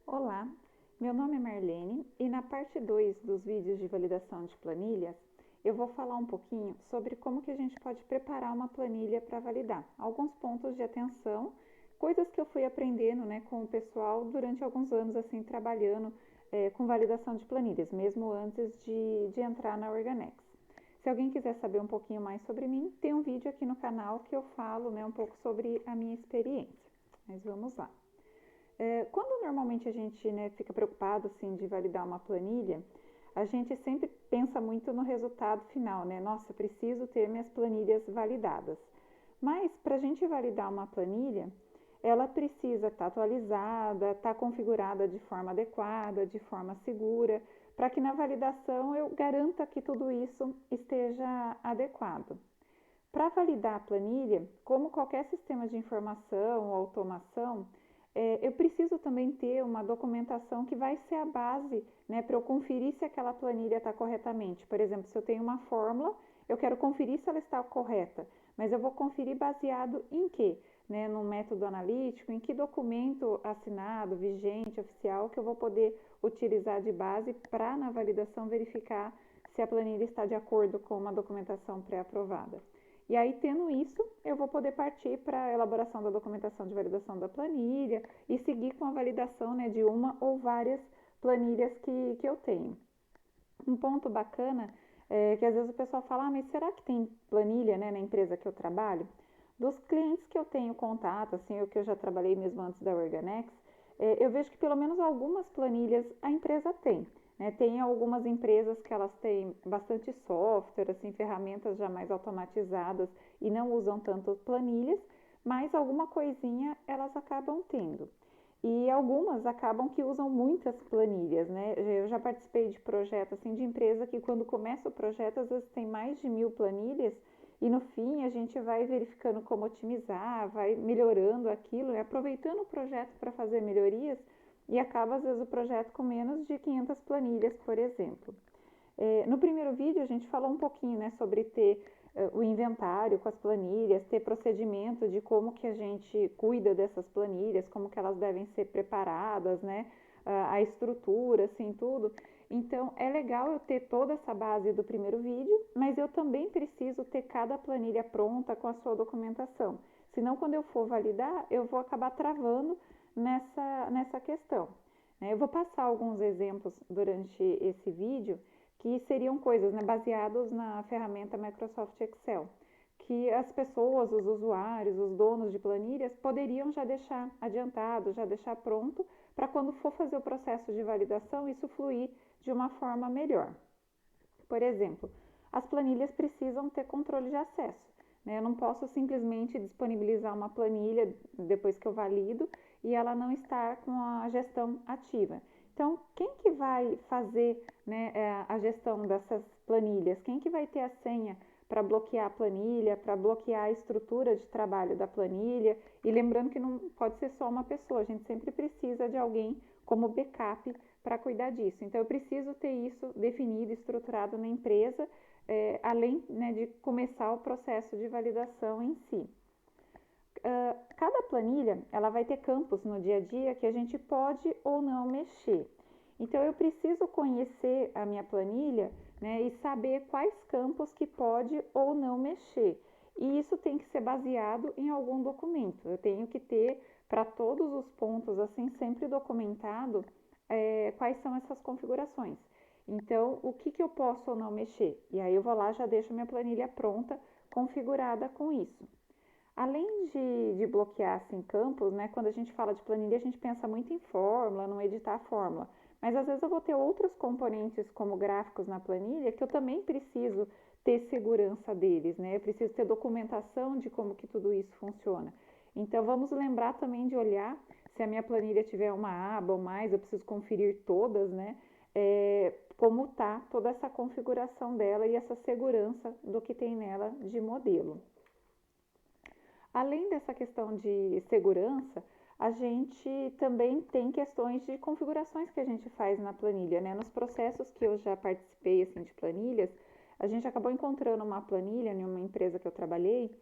Olá, meu nome é Marlene e na parte 2 dos vídeos de validação de planilhas eu vou falar um pouquinho sobre como que a gente pode preparar uma planilha para validar. Alguns pontos de atenção, coisas que eu fui aprendendo, com o pessoal durante alguns anos assim trabalhando com validação de planilhas, mesmo antes de entrar na Organex. Se alguém quiser saber um pouquinho mais sobre mim, tem um vídeo aqui no canal que eu falo um pouco sobre a minha experiência. Mas vamos lá. Quando normalmente a gente fica preocupado assim, de validar uma planilha, a gente sempre pensa muito no resultado final, né? Nossa, preciso ter minhas planilhas validadas. Mas para a gente validar uma planilha, ela precisa estar atualizada, estar configurada de forma adequada, de forma segura, para que na validação eu garanta que tudo isso esteja adequado. Para validar a planilha, como qualquer sistema de informação ou automação, eu preciso também ter uma documentação que vai ser a base para eu conferir se aquela planilha está corretamente. Por exemplo, se eu tenho uma fórmula, eu quero conferir se ela está correta, mas eu vou conferir baseado em quê? No método analítico, em que documento assinado, vigente, oficial, que eu vou poder utilizar de base para, na validação, verificar se a planilha está de acordo com uma documentação pré-aprovada. E aí, tendo isso, eu vou poder partir para a elaboração da documentação de validação da planilha e seguir com a validação de uma ou várias planilhas que eu tenho. Um ponto bacana é que às vezes o pessoal fala, mas será que tem planilha na empresa que eu trabalho? Dos clientes que eu tenho contato, assim, o que eu já trabalhei mesmo antes da Organex, eu vejo que pelo menos algumas planilhas a empresa tem. Tem algumas empresas que elas têm bastante software, assim, ferramentas já mais automatizadas e não usam tanto planilhas, mas alguma coisinha elas acabam tendo. E algumas acabam que usam muitas planilhas, Eu já participei de projetos assim, de empresa que quando começa o projeto às vezes tem mais de 1000 planilhas e no fim a gente vai verificando como otimizar, vai melhorando aquilo, aproveitando o projeto para fazer melhorias e acaba às vezes o projeto com menos de 500 planilhas, por exemplo. No primeiro vídeo a gente falou um pouquinho sobre ter o inventário com as planilhas, ter procedimento de como que a gente cuida dessas planilhas, como que elas devem ser preparadas, a estrutura, assim, tudo. Então, é legal eu ter toda essa base do primeiro vídeo, mas eu também preciso ter cada planilha pronta com a sua documentação. Senão, quando eu for validar, eu vou acabar travando nessa questão. Eu vou passar alguns exemplos durante esse vídeo que seriam coisas baseadas na ferramenta Microsoft Excel, que as pessoas, os usuários, os donos de planilhas poderiam já deixar adiantado, já deixar pronto, para quando for fazer o processo de validação, isso fluir de uma forma melhor. Por exemplo, as planilhas precisam ter controle de acesso. Eu não posso simplesmente disponibilizar uma planilha depois que eu valido e ela não estar com a gestão ativa. Então, quem que vai fazer a gestão dessas planilhas? Quem que vai ter a senha para bloquear a planilha, para bloquear a estrutura de trabalho da planilha? E lembrando que não pode ser só uma pessoa, a gente sempre precisa de alguém como backup para cuidar disso. Então, eu preciso ter isso definido, estruturado na empresa, além de começar o processo de validação em si. Cada planilha ela vai ter campos no dia a dia que a gente pode ou não mexer. Então, eu preciso conhecer a minha planilha e saber quais campos que pode ou não mexer. E isso tem que ser baseado em algum documento. Eu tenho que ter para todos os pontos assim sempre documentado quais são essas configurações. Então, o que eu posso ou não mexer? E aí eu vou lá, já deixo minha planilha pronta, configurada com isso. Além de bloquear assim, campos, quando a gente fala de planilha, a gente pensa muito em fórmula, não editar a fórmula. Mas às vezes eu vou ter outros componentes como gráficos na planilha que eu também preciso ter segurança deles, Eu preciso ter documentação de como que tudo isso funciona. Então vamos lembrar também de olhar se a minha planilha tiver uma aba ou mais, eu preciso conferir todas, como está toda essa configuração dela e essa segurança do que tem nela de modelo. Além dessa questão de segurança, a gente também tem questões de configurações que a gente faz na planilha, Nos processos que eu já participei assim, de planilhas, a gente acabou encontrando uma planilha em uma empresa que eu trabalhei,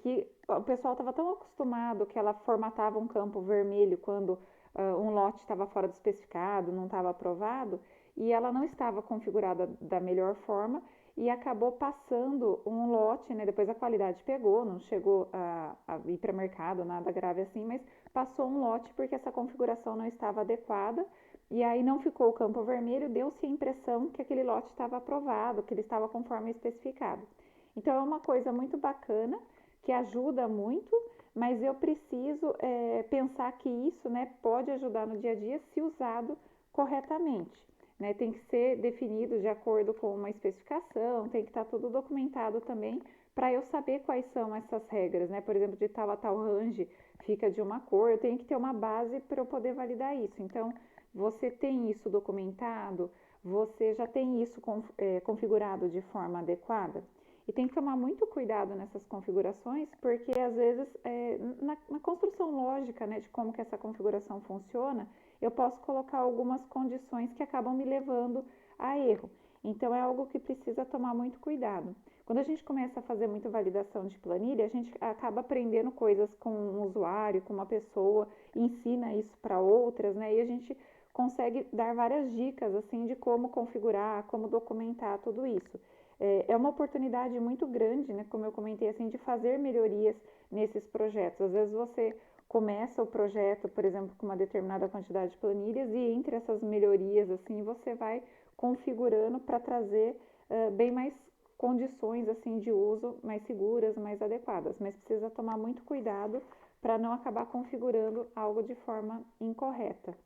que o pessoal estava tão acostumado que ela formatava um campo vermelho quando um lote estava fora do especificado, não estava aprovado, e ela não estava configurada da melhor forma e acabou passando um lote, né? Depois a qualidade pegou, não chegou a ir para mercado, nada grave assim, mas passou um lote porque essa configuração não estava adequada e aí não ficou o campo vermelho, deu-se a impressão que aquele lote estava aprovado, que ele estava conforme especificado. Então é uma coisa muito bacana, que ajuda muito, mas eu preciso pensar que isso, né, pode ajudar no dia a dia se usado corretamente. Né? Tem que ser definido de acordo com uma especificação, tem que estar tudo documentado também para eu saber quais são essas regras, né? Por exemplo, de tal a tal range fica de uma cor, eu tenho que ter uma base para eu poder validar isso. Então, você tem isso documentado, você já tem isso configurado de forma adequada? E tem que tomar muito cuidado nessas configurações, porque às vezes na construção lógica, né, de como que essa configuração funciona, eu posso colocar algumas condições que acabam me levando a erro. Então é algo que precisa tomar muito cuidado. Quando a gente começa a fazer muita validação de planilha, a gente acaba aprendendo coisas com um usuário, com uma pessoa, ensina isso para outras, né? E a gente consegue dar várias dicas assim de como configurar, como documentar tudo isso. É uma oportunidade muito grande, né, como eu comentei assim, de fazer melhorias nesses projetos. Às vezes você começa o projeto, por exemplo, com uma determinada quantidade de planilhas e entre essas melhorias assim você vai configurando para trazer bem mais condições assim de uso mais seguras, mais adequadas, mas precisa tomar muito cuidado para não acabar configurando algo de forma incorreta.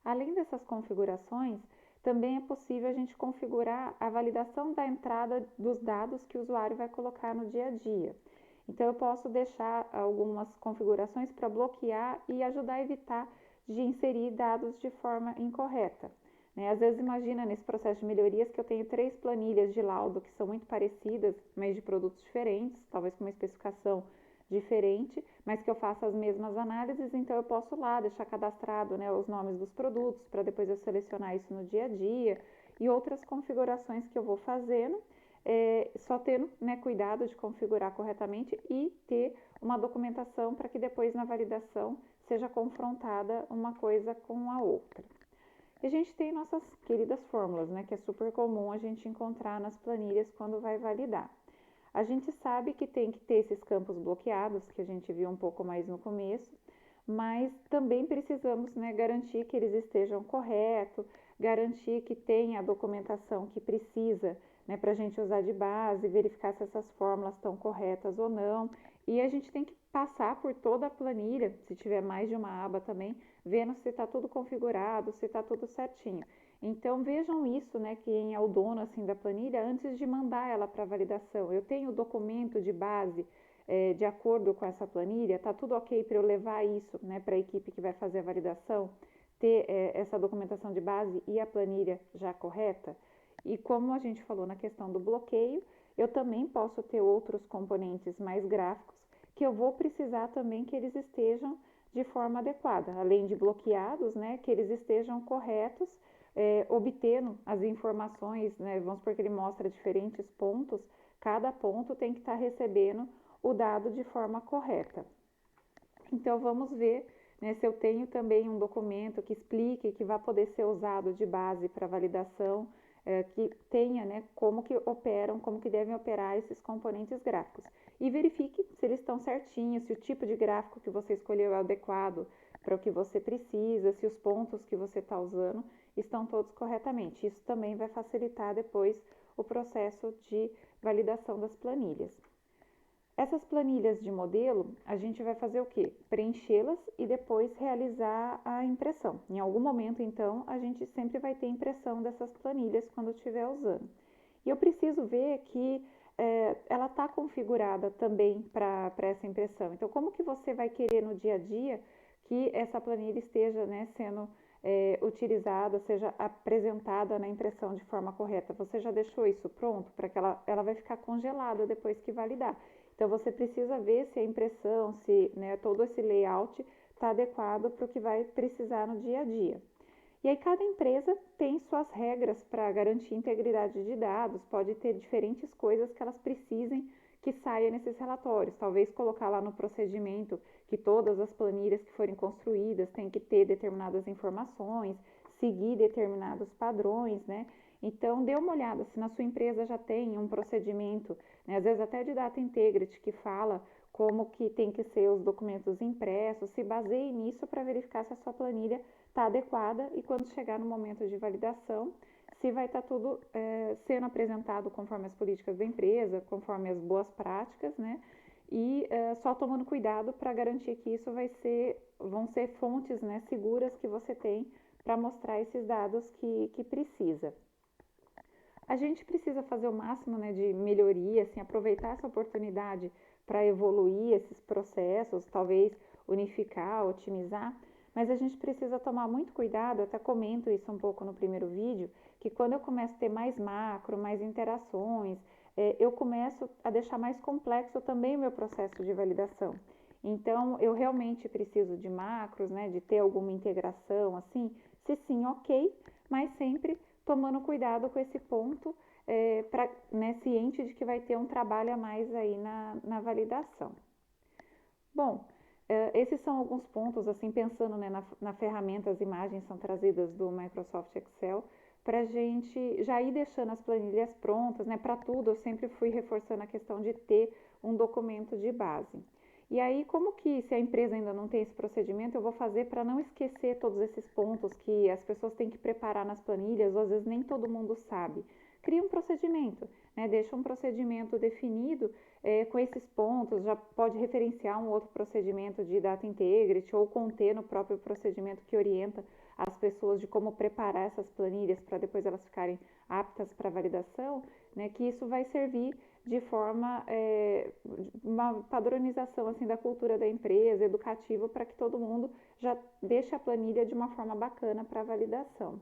Além dessas configurações, também é possível a gente configurar a validação da entrada dos dados que o usuário vai colocar no dia a dia. Então, eu posso deixar algumas configurações para bloquear e ajudar a evitar de inserir dados de forma incorreta. Né? Às vezes, imagina nesse processo de melhorias que eu tenho 3 planilhas de laudo que são muito parecidas, mas de produtos diferentes, talvez com uma especificação diferente, mas que eu faça as mesmas análises, então eu posso lá deixar cadastrado, né, os nomes dos produtos para depois eu selecionar isso no dia a dia e outras configurações que eu vou fazendo, só tendo, né, cuidado de configurar corretamente e ter uma documentação para que depois na validação seja confrontada uma coisa com a outra. E a gente tem nossas queridas fórmulas, né, que é super comum a gente encontrar nas planilhas quando vai validar. A gente sabe que tem que ter esses campos bloqueados, que a gente viu um pouco mais no começo, mas também precisamos, né, garantir que eles estejam corretos, garantir que tenha a documentação que precisa, né, para a gente usar de base, verificar se essas fórmulas estão corretas ou não. E a gente tem que passar por toda a planilha, se tiver mais de uma aba também, vendo se está tudo configurado, se está tudo certinho. Então vejam isso, né, quem é o dono assim da planilha, antes de mandar ela para validação. Eu tenho o documento de base de acordo com essa planilha, tá tudo ok para eu levar isso, né, para a equipe que vai fazer a validação, ter essa documentação de base e a planilha já correta. E como a gente falou na questão do bloqueio, eu também posso ter outros componentes mais gráficos que eu vou precisar também que eles estejam de forma adequada, além de bloqueados, né, que eles estejam corretos, obtendo as informações, né, vamos supor que ele mostra diferentes pontos, cada ponto tem que estar recebendo o dado de forma correta. Então vamos ver, né, se eu tenho também um documento que explique, que vai poder ser usado de base para validação, que tenha, né, como que operam, como que devem operar esses componentes gráficos. E verifique se eles estão certinhos, se o tipo de gráfico que você escolheu é adequado para o que você precisa, se os pontos que você está usando estão todos corretamente. Isso também vai facilitar depois o processo de validação das planilhas. Essas planilhas de modelo, a gente vai fazer o quê? Preenchê-las e depois realizar a impressão. Em algum momento, então, a gente sempre vai ter impressão dessas planilhas quando estiver usando. E eu preciso ver que ela está configurada também para essa impressão. Então, como que você vai querer no dia a dia que essa planilha esteja, né, sendo utilizada, seja apresentada na impressão de forma correta? Você já deixou isso pronto para que ela vai ficar congelada depois que validar. Então, você precisa ver se a impressão, se, né, todo esse layout está adequado para o que vai precisar no dia a dia. E aí, cada empresa tem suas regras para garantir integridade de dados, pode ter diferentes coisas que elas precisem que saia nesses relatórios. Talvez colocar lá no procedimento que todas as planilhas que forem construídas têm que ter determinadas informações, seguir determinados padrões, né? Então, dê uma olhada se na sua empresa já tem um procedimento, né? Às vezes até de data integrity, que fala como que tem que ser os documentos impressos, se baseie nisso para verificar se a sua planilha está adequada e quando chegar no momento de validação, se vai estar tudo sendo apresentado conforme as políticas da empresa, conforme as boas práticas, né? E só tomando cuidado para garantir que isso vão ser fontes, né, seguras que você tem para mostrar esses dados que precisa. A gente precisa fazer o máximo, né, de melhoria, assim, aproveitar essa oportunidade para evoluir esses processos, talvez unificar, otimizar, mas a gente precisa tomar muito cuidado, eu até comento isso um pouco no primeiro vídeo, que quando eu começo a ter mais macro, mais interações, eu começo a deixar mais complexo também o meu processo de validação. Então, eu realmente preciso de macros, né, de ter alguma integração, assim, se sim, ok, mas sempre tomando cuidado com esse ponto, né, ciente de que vai ter um trabalho a mais aí na validação. Bom, esses são alguns pontos, assim, pensando, né, na ferramenta, as imagens são trazidas do Microsoft Excel, para a gente já ir deixando as planilhas prontas, né, para tudo, eu sempre fui reforçando a questão de ter um documento de base. E aí, como que, se a empresa ainda não tem esse procedimento, eu vou fazer para não esquecer todos esses pontos que as pessoas têm que preparar nas planilhas, ou às vezes nem todo mundo sabe. Cria um procedimento, né? Deixa um procedimento definido com esses pontos, já pode referenciar um outro procedimento de data integrity ou conter no próprio procedimento que orienta as pessoas de como preparar essas planilhas para depois elas ficarem aptas para validação, né? Que isso vai servir de forma, uma padronização assim da cultura da empresa, educativa, para que todo mundo já deixe a planilha de uma forma bacana para validação.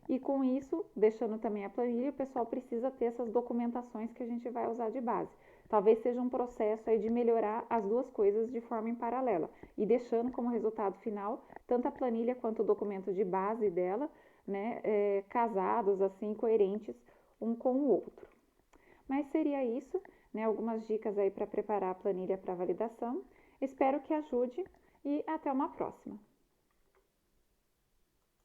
E com isso, deixando também a planilha, o pessoal precisa ter essas documentações que a gente vai usar de base. Talvez seja um processo aí de melhorar as duas coisas de forma em paralela e deixando como resultado final tanto a planilha quanto o documento de base dela, né, casados assim, coerentes um com o outro. Mas seria isso, né? Algumas dicas aí para preparar a planilha para validação. Espero que ajude e até uma próxima.